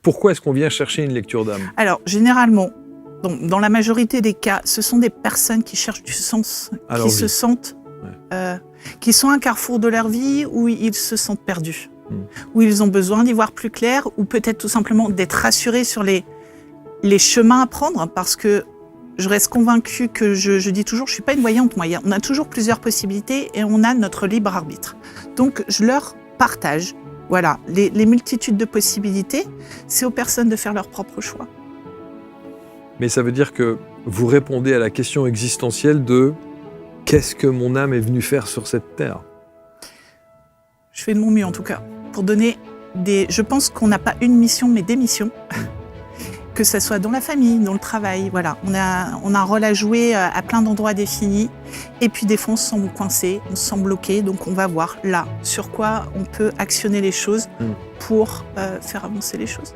Pourquoi est-ce qu'on vient chercher une lecture d'âme? Alors, généralement, dans la majorité des cas, ce sont des personnes qui cherchent du sens, qui se sentent, qui sont à un carrefour de leur vie où ils se sentent perdus, où ils ont besoin d'y voir plus clair, ou peut-être tout simplement d'être rassurés sur les chemins à prendre, parce que je reste convaincue que je dis toujours, je ne suis pas une voyante, moi. On a toujours plusieurs possibilités et on a notre libre arbitre. Donc, je leur partage, voilà, les multitudes de possibilités. C'est aux personnes de faire leur propre choix. Mais ça veut dire que vous répondez à la question existentielle de « Qu'est-ce que mon âme est venue faire sur cette terre ?» Je fais de mon mieux, en tout cas, pour donner des... Je pense qu'on n'a pas une mission, mais des missions. Que ce soit dans la famille, dans le travail, voilà. On a un rôle à jouer à plein d'endroits définis. Et puis des fois, on se sent coincé, on se sent bloqué. Donc on va voir là sur quoi on peut actionner les choses pour faire avancer les choses.